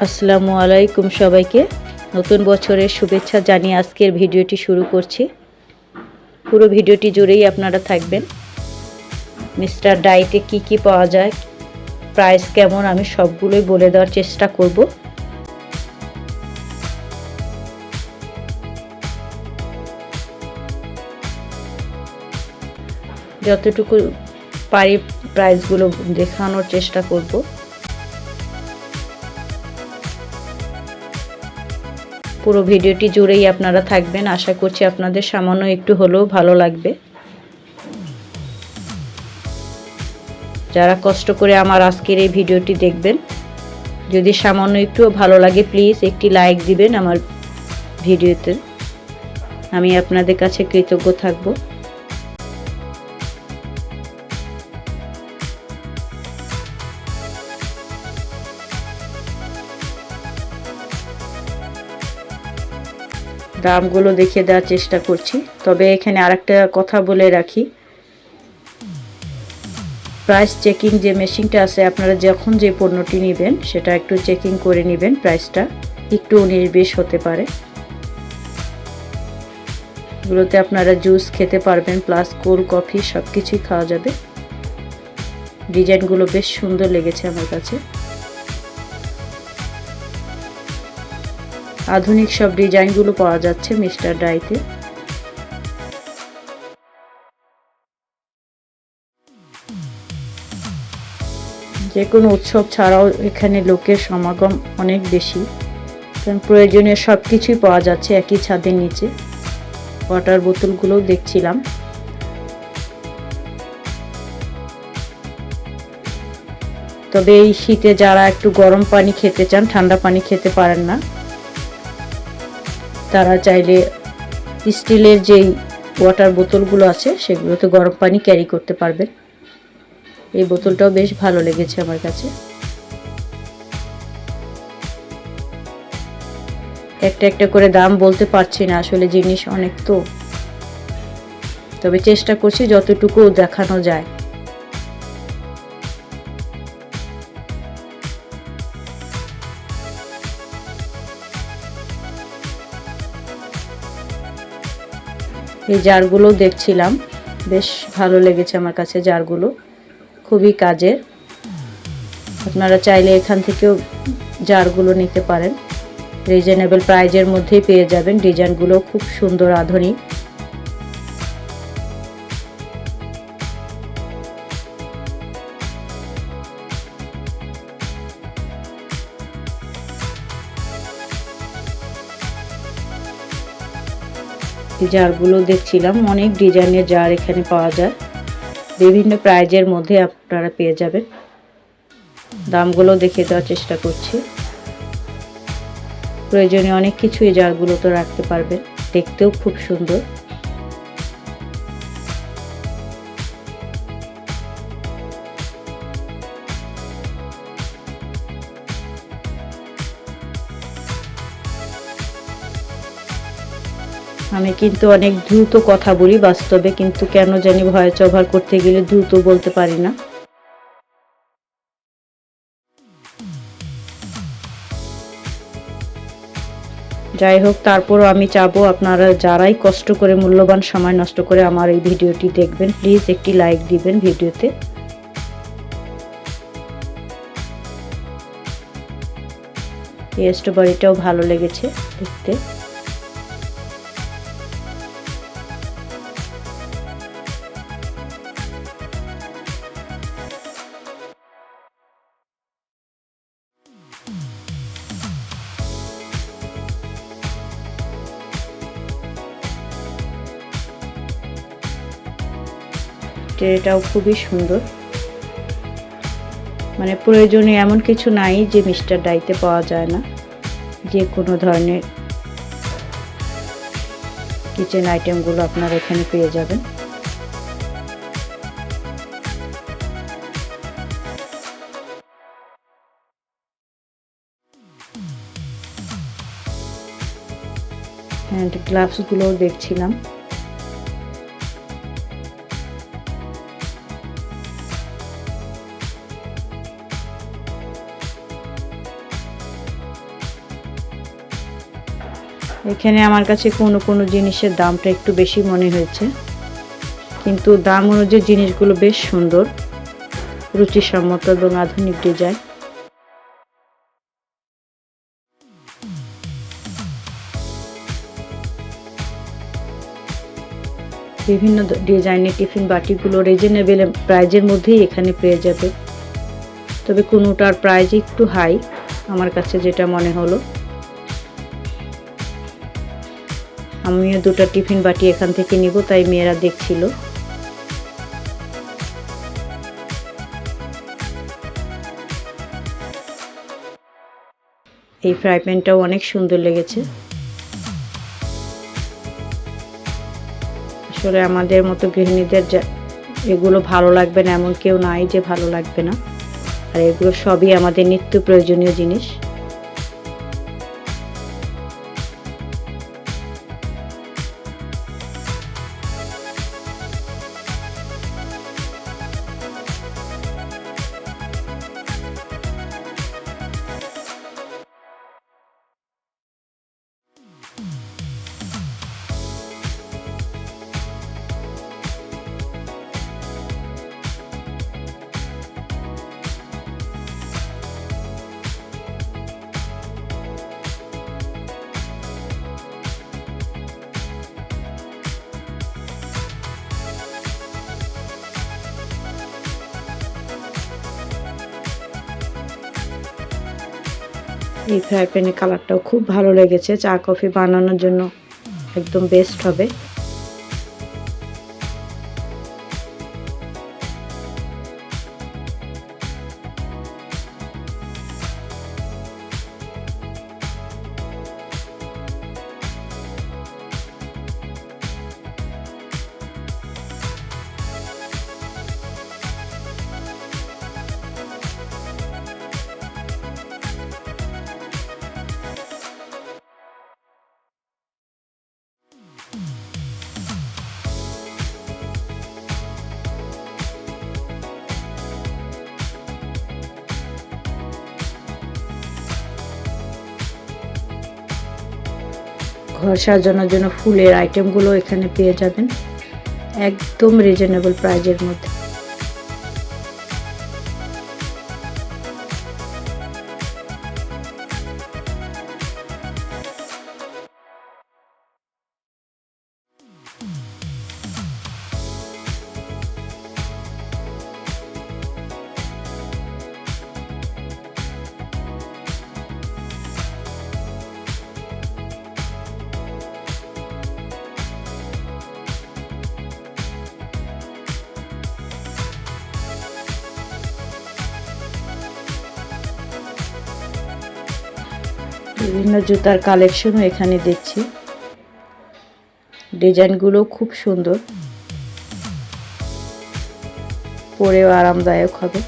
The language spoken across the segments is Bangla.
আসসালামু আলাইকুম সবাইকে নতুন বছরের শুভেচ্ছা জানিয়ে আজকের ভিডিওটি শুরু করছি। পুরো ভিডিওটি জুড়েই আপনারা থাকবেন। মিস্টার ডাইটে কি পাওয়া যায়, প্রাইস কেমন, আমি সবগুলোই বলে দেওয়ার চেষ্টা করব। যতটুকু পারি প্রাইসগুলো দেখানোর চেষ্টা করব। পুরো ভিডিওটি জুড়েই আপনারা থাকবেন, আশা করছি আপনাদের সামান্য একটু হলেও ভালো লাগবে। যারা কষ্ট করে আমার আজকের এই ভিডিওটি দেখবেন, যদি সামান্য একটুও ভালো লাগে প্লিজ একটি লাইক দিবেন আমার ভিডিওতে, আমি আপনাদের কাছে কৃতজ্ঞ থাকব। দামগুলো দেখিয়ে দেওয়ার চেষ্টা করছি, তবে এখানে আরেকটা কথা বলে রাখি, প্রাইস চেকিং যে মেশিনটা আছে, আপনারা যখন যে পণ্যটি নেবেন সেটা একটু চেকিং করে নেবেন। প্রাইসটা একটু 19-20 হতে পারে। এগুলোতে আপনারা জুস খেতে পারবেন, প্লাস কোল্ড কফি সব কিছুই খাওয়া যাবে। ডিজাইনগুলো বেশ সুন্দর লেগেছে আমার কাছে, আধুনিক সব ডিজাইনগুলো পাওয়া যাচ্ছে মিস্টার ডাইতে। যে কোনো উৎসব ছাড়াও এখানে লোকের সমাগম অনেক বেশি, কারণ প্রয়োজনীয় সব কিছুই পাওয়া যাচ্ছে একই ছাদের নিচে। ওয়াটার বোতলগুলোও দেখছিলাম। তবে এই শীতে যারা একটু গরম পানি খেতে চান, ঠান্ডা পানি খেতে পারেন না, তারা চাইলে স্টিলের যেই ওয়াটার বোতলগুলো আছে সেগুলোতে গরম পানি ক্যারি করতে পারবেন। এই বোতলটাও বেশ ভালো লেগেছে আমার কাছে। একটা একটা করে দাম বলতে পারছি না, আসলে জিনিস অনেক তো, তবে চেষ্টা করছি যতটুকু দেখানো যায়। এই জারগুলো দেখছিলাম, বেশ ভালো লেগেছে আমার কাছে। জারগুলো খুবই কাজের, আপনারা চাইলে এখান থেকেও জারগুলো নিতে পারেন। রিজনেবল প্রাইজের মধ্যেই পেয়ে যাবেন। ডিজাইনগুলো খুব সুন্দর, আধুনিক। এই জারগুলো দেখছিলাম, অনেক ডিজাইনের জার এখানে পাওয়া যায়, বিভিন্ন প্রাইজের মধ্যে আপনারা পেয়ে যাবেন। দামগুলো দেখিয়ে দেওয়ার চেষ্টা করছি। প্রয়োজনীয় অনেক কিছু এই জারগুলো তো রাখতে পারবেন, দেখতেও খুব সুন্দর। আমি কিন্তু অনেক দ্রুত কথা বলি বাস্তবে, কিন্তু কেন জানি ভয়েস ওভার করতে গেলে দ্রুত বলতে পারি না। যাই হোক, তারপরও আমি চাবো আপনারা যারাই কষ্ট করে মূল্যবান সময় নষ্ট করে আমার এই ভিডিওটি দেখবেন, প্লিজ একটি লাইক দিবেন ভিডিওতে। এই স্ট্রবেরিটাও ভালো লেগেছে দেখতে। এটাও খুবই সুন্দর, মানে প্রয়োজনীয় এমন কিছু নাই যে মিস্টার ডাইতে পাওয়া যায় না। যে কোনো ধরনের কিচেন আইটেমগুলো আপনারা এখানে পেয়ে যাবেন। হ্যান্ড গ্লাভসগুলোও দেখছিলাম। এখানে আমার কাছে কোনো কোনো জিনিসের দামটা একটু বেশি মনে হয়েছে, কিন্তু দাম অনুযায়ী জিনিসগুলো বেশ সুন্দর, রুচিসম্মত এবং আধুনিক ডিজাইন। বিভিন্ন ডিজাইনের টিফিন বাটিগুলো রিজনেবল প্রাইজের মধ্যেই এখানে পেয়ে যাবে, তবে কোনোটার প্রাইস একটু হাই আমার কাছে যেটা মনে হলো। আমিও দুটো টিফিন বাটি এখান থেকে নিব, তাই মেয়েরা দেখছিল। এই ফ্রাই প্যানটাও অনেক সুন্দর লেগেছে। আসলে আমাদের মতো গৃহিণীদের এগুলো ভালো লাগবে না এমন কেউ নাই যে ভালো লাগবে না, আর এগুলো সবই আমাদের নিত্য প্রয়োজনীয় জিনিস। এই ফ্রাই প্যানের কালারটাও খুব ভালো লেগেছে, চা কফি বানানোর জন্য একদম বেস্ট হবে। ঘর সাজানোর জন্য ফুলের আইটেমগুলো এখানে পেয়ে যাবেন একদম রিজনেবল প্রাইজের মধ্যে। বিভিন্ন জুতার কালেকশনও এখানে দেখছি, ডিজাইনগুলো খুব সুন্দর, পরেও আরামদায়ক হবে।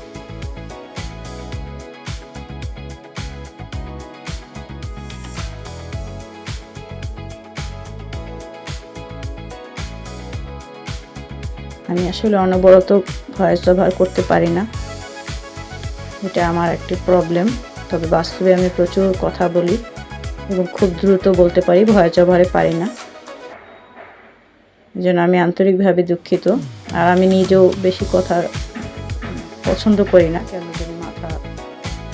আমি আসলে অনবরত ভয়েস ওভার করতে পারি না, এটা আমার একটি প্রবলেম, তবে বাস্তবে আমি প্রচুর কথা বলি এবং খুব দ্রুত বলতে পারি, ভয়েস ওভারে পারি না, যেন আমি আন্তরিকভাবে দুঃখিত। আর আমি নিজেও বেশি কথা পছন্দ করি না, কেন যেন মাথা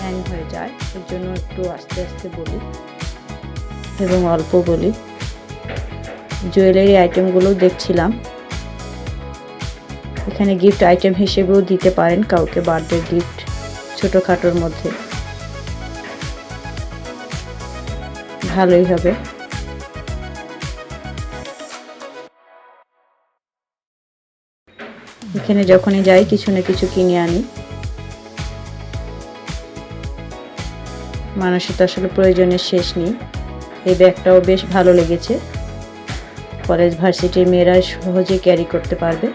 হ্যাং হয়ে যায়, এর জন্য একটু আস্তে আস্তে বলি এবং অল্প বলি। জুয়েলারি আইটেমগুলো দেখছিলাম, এখানে গিফট আইটেম হিসেবেও দিতে পারেন কাউকে, বার্থডে গিফট ছোটোখাটোর মধ্যে ভালোই হবে। এখানে যখনই যাই কিছু না কিছু কিনে আনি, মানুষের তো আসলে প্রয়োজনের শেষ নেই। এই ব্যাগটাও বেশ ভালো লেগেছে, কলেজ ভার্সিটির মেয়েরা সহজে ক্যারি করতে পারবে।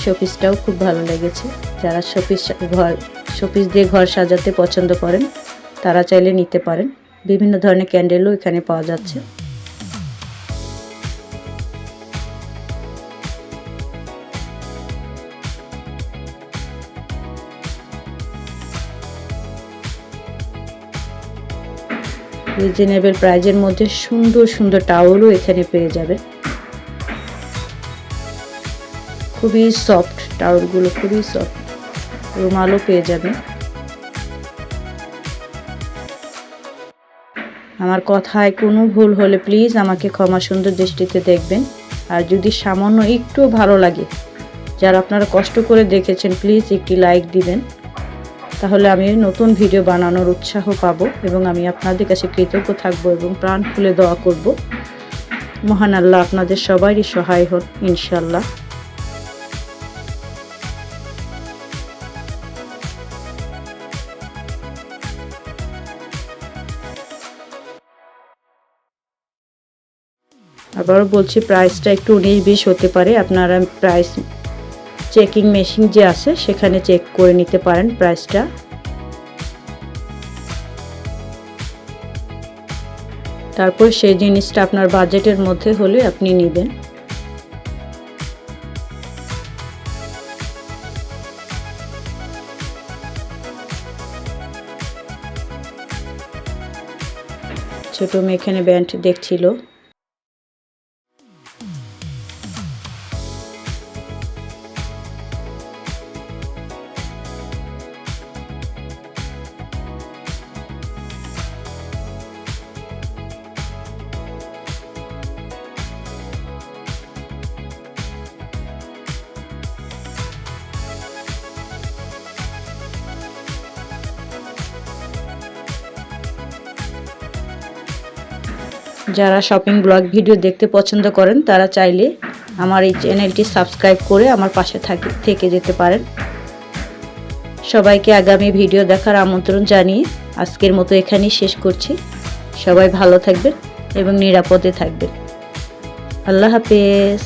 শোপিসটাও খুব ভালো লেগেছে, যারা শোপিস দিয়ে ঘর সাজাতে পছন্দ করেন তারা চাইলে নিতে পারেন। বিভিন্ন ধরনের ক্যান্ডেলও এখানে পাওয়া যাচ্ছে। রিজনেবল প্রাইজের মধ্যে সুন্দর সুন্দর টাওয়ালও এখানে পেয়ে যাবেন। খুবই সফট টাওয়ালগুলো, খুবই সফট। রুমালও পেয়ে যাবেন। আমার কথায় কোনো ভুল হলে প্লিজ আমাকে ক্ষমা সুন্দর দৃষ্টিতে দেখবেন। আর যদি সামান্য একটু ভালো লাগে, যারা আপনারা কষ্ট করে দেখেছেন, প্লিজ একটি লাইক দিবেন। তাহলে আমি নতুন ভিডিও বানানোর উৎসাহ পাবো এবং আমি আপনাদের কাছে কৃতজ্ঞ থাকবো এবং প্রাণ খুলে দোয়া করব। মহান আল্লাহ আপনাদের সবারই সহায় হন ইনশাল্লাহ। আবারও বলছি, প্রাইসটা একটু 19-20 হতে পারে। আপনারা প্রাইস চেকিং মেশিন যে আছে সেখানে চেক করে নিতে পারেন প্রাইসটা। তারপর সেই জিনিসটা আপনার বাজেটের মধ্যে হলে আপনি নেবেন। ছোট মেয়ে এখানে ব্যান্ড দেখছিল। যারা শপিং ব্লগ ভিডিও দেখতে পছন্দ করেন তারা চাইলে আমার এই চ্যানেলটি সাবস্ক্রাইব করে আমার পাশে থেকে যেতে পারেন। সবাইকে আগামী ভিডিও দেখার আমন্ত্রণ জানিয়ে আজকের মতো এখানেই শেষ করছি। সবাই ভালো থাকবেন এবং নিরাপদে থাকবেন। আল্লাহ হাফেজ।